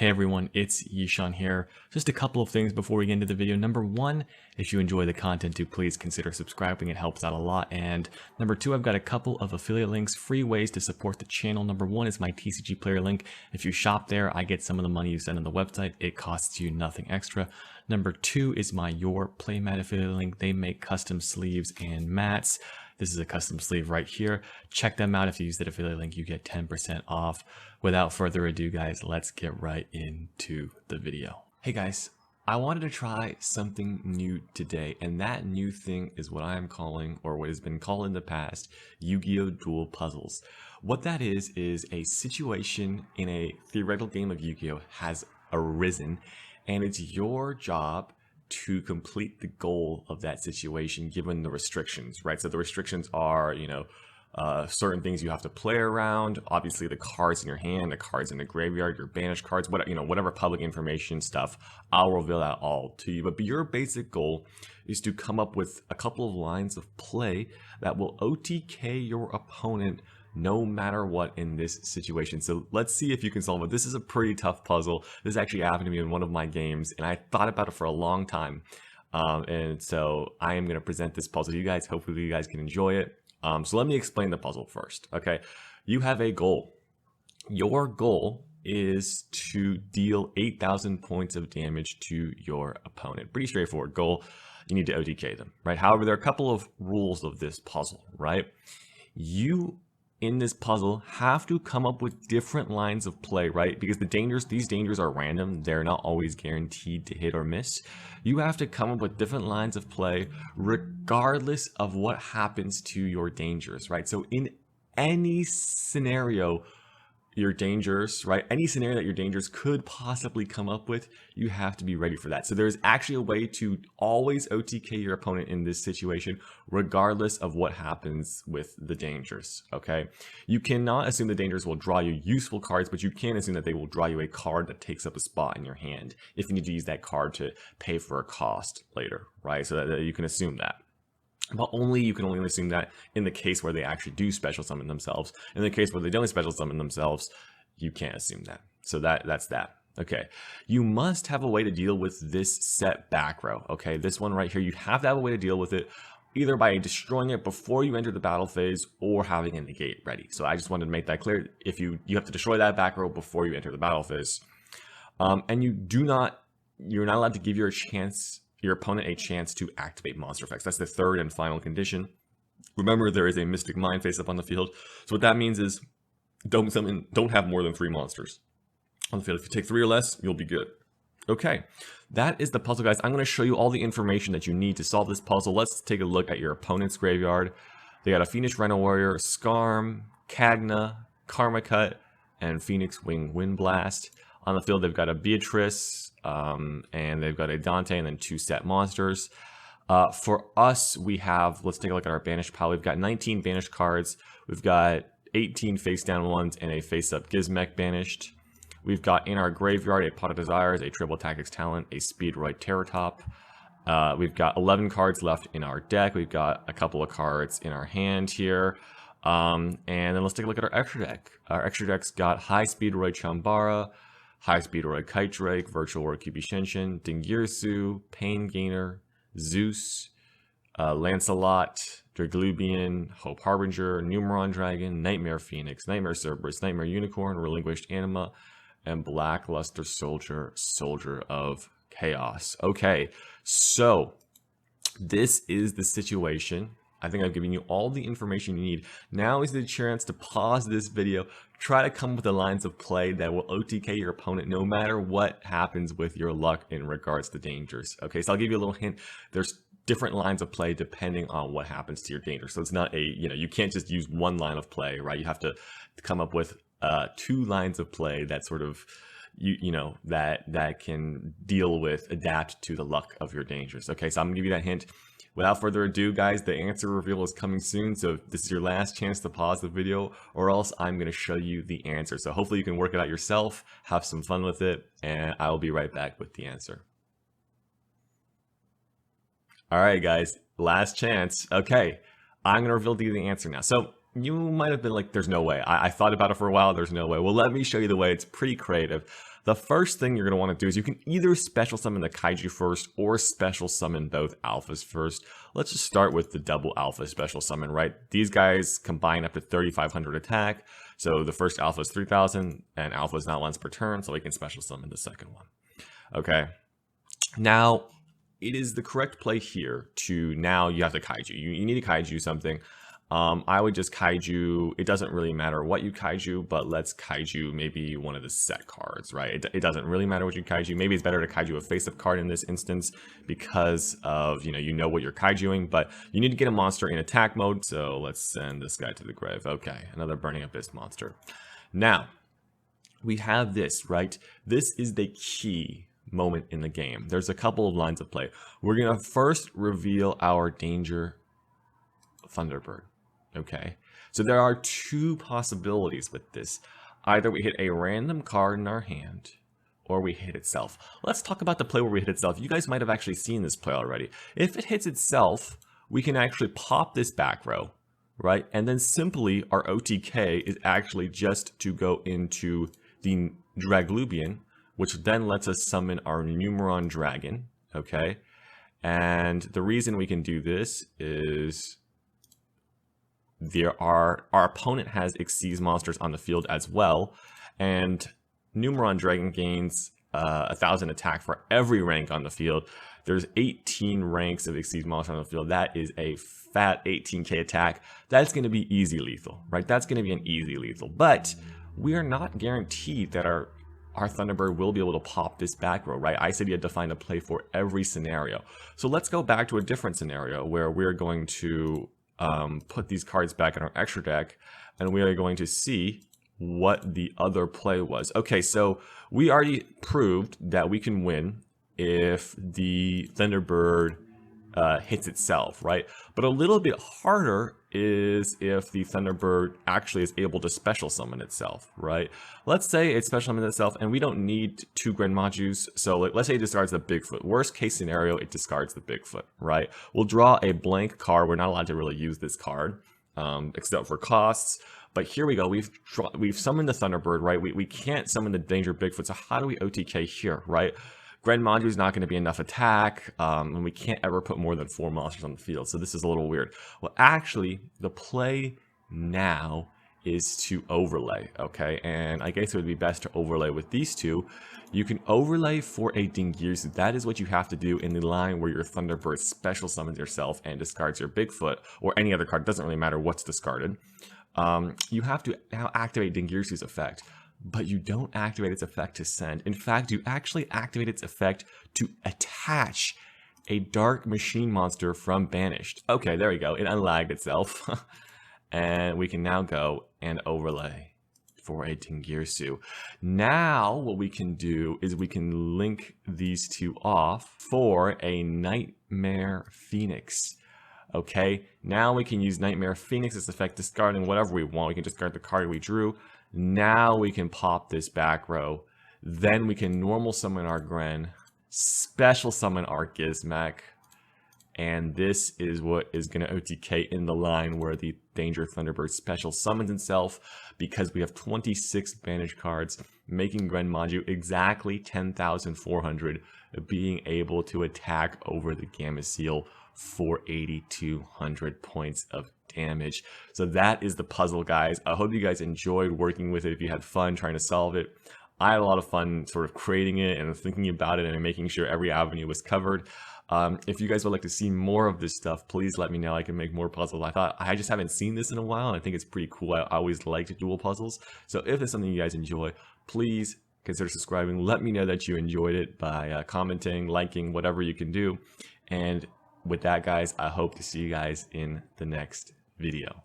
Hey everyone, it's Yishan here. Just a couple of things before we get into the video. Number one, if you enjoy the content, do please consider subscribing. It helps out a lot. And number two, I've got a couple of affiliate links, free ways to support the channel. Number one is my TCG player link. If you shop there, I get some of the money you send on the website. It costs you nothing extra. Number two is my Your Playmat affiliate link. They make custom sleeves and mats. This is a custom sleeve right here. Check them out. If you use that affiliate link, you get 10% off. Without further ado, guys, let's get right into the video. Hey guys, I wanted to try something new today, and that new thing is what I am calling, or what has been called in the past, Yu-Gi-Oh! Duel Puzzles. What that is a situation in a theoretical game of Yu-Gi-Oh! Has arisen, and it's your job to complete the goal of that situation given the restrictions, right? So the restrictions are, certain things you have to play around, obviously the cards in your hand, the cards in the graveyard, your banished cards, whatever public information stuff. I'll reveal that all to you. But your basic goal is to come up with a couple of lines of play that will OTK your opponent no matter what in this situation. So let's see if you can solve it. This is a pretty tough puzzle. This actually happened to me in one of my games, and I thought about it for a long time. And so I am going to present this puzzle to you guys. Hopefully you guys can enjoy it. So let me explain the puzzle first. Okay, you have a goal. Your goal is to deal 8,000 points of damage to your opponent. Pretty straightforward goal. You need to OTK them, right? However, there are a couple of rules of this puzzle, right? You in this puzzle have to come up with different lines of play, right? Because these dangers are random. They're not always guaranteed to hit or miss. You have to come up with different lines of play regardless of what happens to your dangers, right? So in any scenario, your dangers, right? Any scenario that your dangers could possibly come up with, you have to be ready for that. So there's actually a way to always OTK your opponent in this situation, regardless of what happens with the dangers, okay? You cannot assume the dangers will draw you useful cards, but you can assume that they will draw you a card that takes up a spot in your hand if you need to use that card to pay for a cost later, right? So that you can assume that. But you can only assume that in the case where they actually do special summon themselves. In the case where they don't special summon themselves, you can't assume that. So that's that. Okay. You must have a way to deal with this set back row. Okay. This one right here, you have to have a way to deal with it either by destroying it before you enter the battle phase or having a negate ready. So I just wanted to make that clear. If you have to destroy that back row before you enter the battle phase. And you're not allowed to give your opponent a chance to activate monster effects. That's the third and final condition. Remember, there is a Mystic Mind face up on the field. So what that means is don't have more than 3 monsters on the field. If you take 3 or less, you'll be good. Okay, that is the puzzle, guys. I'm going to show you all the information that you need to solve this puzzle. Let's take a look at your opponent's graveyard. They got a Phoenix Rhino Warrior, Skarm, Kagna, Karma Cut, and Phoenix Wing Wind Blast. On the field, they've got a Beatrice, and they've got a Dante, and then 2 set monsters. For us, let's take a look at our banished pile. We've got 19 banished cards. We've got 18 face-down ones and a face-up Gizmek banished. We've got in our graveyard a Pot of Desires, a Triple Tactics Talent, a Speedroid Terratop. We've got 11 cards left in our deck. We've got a couple of cards in our hand here. And then let's take a look at our extra deck. Our extra deck's got High Speedroid Chambara, High Speedroid Kite Drake, Virtual War Kyubi Shenshin, Dingirsu, Pain Gainer, Zeus, Lancelot, Draglubian, Hope Harbinger, Numeron Dragon, Nightmare Phoenix, Nightmare Cerberus, Nightmare Unicorn, Relinquished Anima, and Blackluster Soldier, Soldier of Chaos. Okay, so this is the situation. I think I've given you all the information you need. Now is the chance to pause this video, try to come up with the lines of play that will OTK your opponent no matter what happens with your luck in regards to dangers. Okay, so I'll give you a little hint. There's different lines of play depending on what happens to your danger. So it's not you can't just use one line of play, right? You have to come up with 2 lines of play that sort of that can adapt to the luck of your dangers. Okay, so I'm gonna give you that hint. Without further ado, guys, the answer reveal is coming soon, so this is your last chance to pause the video, or else I'm going to show you the answer. So hopefully you can work it out yourself, have some fun with it, and I'll be right back with the answer. Alright guys, last chance. Okay, I'm going to reveal to you the answer now. So you might have been like, there's no way. I thought about it for a while, there's no way. Well, let me show you the way. It's pretty creative. The first thing you're going to want to do is you can either special summon the kaiju first or special summon both alphas first. Let's just start with the double alpha special summon, right? These guys combine up to 3,500 attack. So the first alpha is 3,000 and alpha is not once per turn, so we can special summon the second one. Okay. Now, it is the correct play here to now you have the kaiju. You need to kaiju something. I would just kaiju, it doesn't really matter what you kaiju, but let's kaiju maybe one of the set cards, right? It doesn't really matter what you kaiju. Maybe it's better to kaiju a face-up card in this instance because of, you know what you're kaijuing, but you need to get a monster in attack mode. So let's send this guy to the grave. Okay, another Burning Abyss monster. Now, we have this, right? This is the key moment in the game. There's a couple of lines of play. We're going to first reveal our Danger Thunderbird. Okay, so there are two possibilities with this. Either we hit a random card in our hand, or we hit itself. Let's talk about the play where we hit itself. You guys might have actually seen this play already. If it hits itself, we can actually pop this back row, right? And then simply our OTK is actually just to go into the Draglubian, which then lets us summon our Numeron Dragon, okay? And the reason we can do this is our opponent has Xyz monsters on the field as well, and Numeron Dragon gains 1,000 attack for every rank on the field. There's 18 ranks of Xyz monsters on the field. That is a fat 18k attack. That's going to be easy lethal, right? That's going to be an easy lethal, but we are not guaranteed that our Thunderbird will be able to pop this back row, right? I said you had to find a play for every scenario. So let's go back to a different scenario where we're going to put these cards back in our extra deck, and we are going to see what the other play was. Okay, so we already proved that we can win if the Thunderbird hits itself, right? But a little bit harder is if the Thunderbird actually is able to special summon itself, right? Let's say it special summons itself and we don't need 2 Grenmajus, so let's say it discards the Bigfoot. Worst case scenario, it discards the Bigfoot, right? We'll draw a blank card. We're not allowed to really use this card, except for costs. But here we go, we've summoned the Thunderbird, right? We can't summon the Danger Bigfoot, so how do we OTK here, right? Grenmaju is not going to be enough attack, and we can't ever put more than 4 monsters on the field, so this is a little weird. Well, actually, the play now is to overlay, okay? And I guess it would be best to overlay with these two. You can overlay for a Dingirsu. That is what you have to do in the line where your Thunderbird special summons yourself and discards your Bigfoot, or any other card. Doesn't really matter what's discarded. You have to now activate Dingirsu's effect. But you don't activate its effect to send. In fact, you actually activate its effect to attach a Dark Machine monster from Banished. Okay, there we go. It unlagged itself. And we can now go and overlay for a Dingirsu. Now, what we can do is we can link these two off for a Nightmare Phoenix. Okay, now we can use Nightmare Phoenix's effect, discarding whatever we want. We can discard the card we drew. Now we can pop this back row. Then we can normal summon our Gren, special summon our Gizmek, and this is what is going to OTK in the line where the Danger Thunderbird special summons itself, because we have 26 banished cards, making Grenmaju exactly 10,400, being able to attack over the Gamma Seal for 8,200 points of damage. So that is the puzzle, guys. I hope you guys enjoyed working with it. If you had fun trying to solve it, I had a lot of fun sort of creating it and thinking about it and making sure every avenue was covered. If you guys would like to see more of this stuff, please let me know. I can make more puzzles. I just haven't seen this in a while, and I think it's pretty cool. I always liked dual puzzles. So if it's something you guys enjoy, please consider subscribing. Let me know that you enjoyed it by commenting, liking, whatever you can do. And with that, guys, I hope to see you guys in the next video.